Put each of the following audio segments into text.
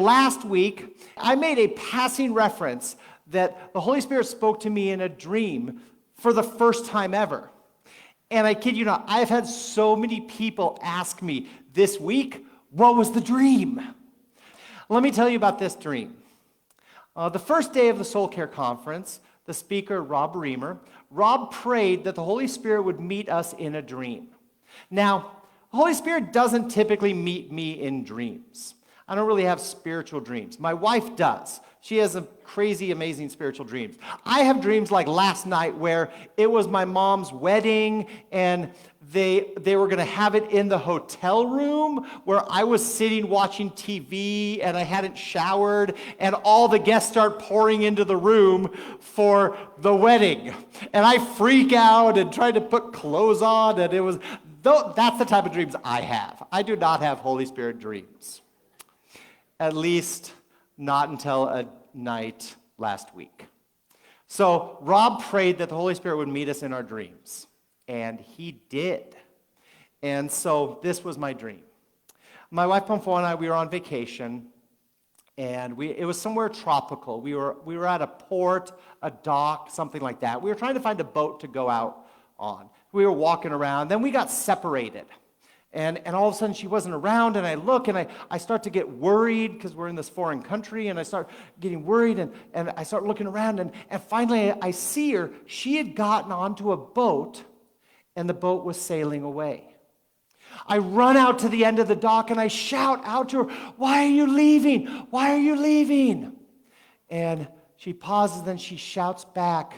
last week, I made a passing reference that the Holy Spirit spoke to me in a dream for the first time ever. And I kid you not, I've had so many people ask me this week, what was the dream? Let me tell you about this dream. The first day of the Soul Care Conference, the speaker, Rob Reimer, Rob prayed that the Holy Spirit would meet us in a dream. Now, the Holy Spirit doesn't typically meet me in dreams. I don't really have spiritual dreams. My wife does. She has some crazy, amazing spiritual dreams. I have dreams like last night where it was my mom's wedding and they were going to have it in the hotel room where I was sitting watching TV and I hadn't showered and all the guests start pouring into the room for the wedding. And I freak out and try to put clothes on, and that's the type of dreams I have. I do not have Holy Spirit dreams. At least not until a night last week. So Rob prayed that the Holy Spirit would meet us in our dreams. And he did. And so this was my dream. My wife Pomfo and I, we were on vacation. And it was somewhere tropical. We were at a port, a dock, something like that. We were trying to find a boat to go out on. We were walking around. Then we got separated. And all of a sudden she wasn't around, and I look and I start to get worried because we're in this foreign country, and I start getting worried and I start looking around and finally I see her. She had gotten onto a boat and the boat was sailing away. I run out to the end of the dock and I shout out to her, "Why are you leaving? Why are you leaving?" And she pauses, then she shouts back,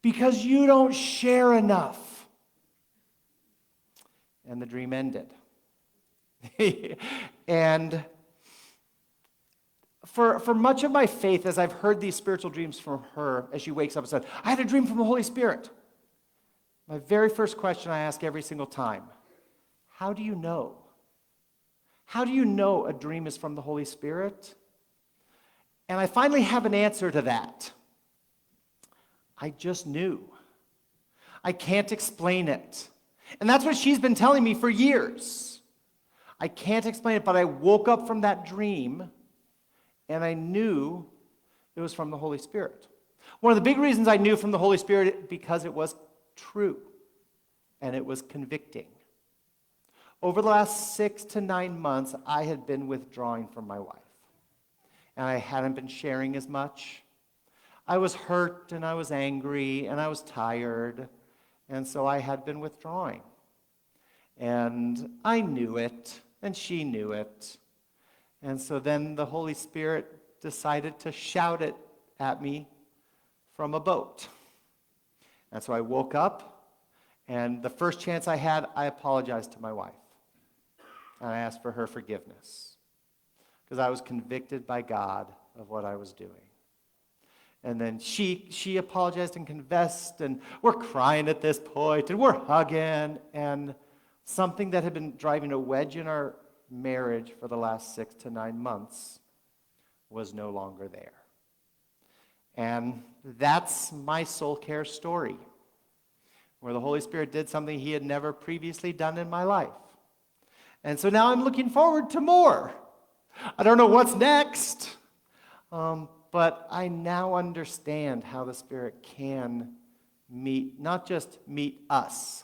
"Because you don't share enough." And the dream ended. And for much of my faith, as I've heard these spiritual dreams from her, as she wakes up and says, "I had a dream from the Holy Spirit," my very first question I ask every single time, how do you know? How do you know a dream is from the Holy Spirit? And I finally have an answer to that. I just knew. I can't explain it. And that's what she's been telling me for years. I can't explain it, but I woke up from that dream and I knew it was from the Holy Spirit. One of the big reasons I knew from the Holy Spirit because it was true and it was convicting. Over the last 6 to 9 months, I had been withdrawing from my wife. And I hadn't been sharing as much. I was hurt and I was angry and I was tired. And so I had been withdrawing. And I knew it, and she knew it. And so then the Holy Spirit decided to shout it at me from a boat. And so I woke up, and the first chance I had, I apologized to my wife. And I asked for her forgiveness. Because I was convicted by God of what I was doing. And then she apologized and confessed, and we're crying at this point, and we're hugging, and something that had been driving a wedge in our marriage for the last 6 to 9 months was no longer there. And that's my soul care story, where the Holy Spirit did something he had never previously done in my life. And so now I'm looking forward to more. I don't know what's next. But I now understand how the Spirit can meet, not just meet us,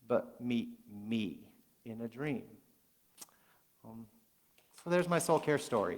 but meet me in a dream. So there's my soul care story.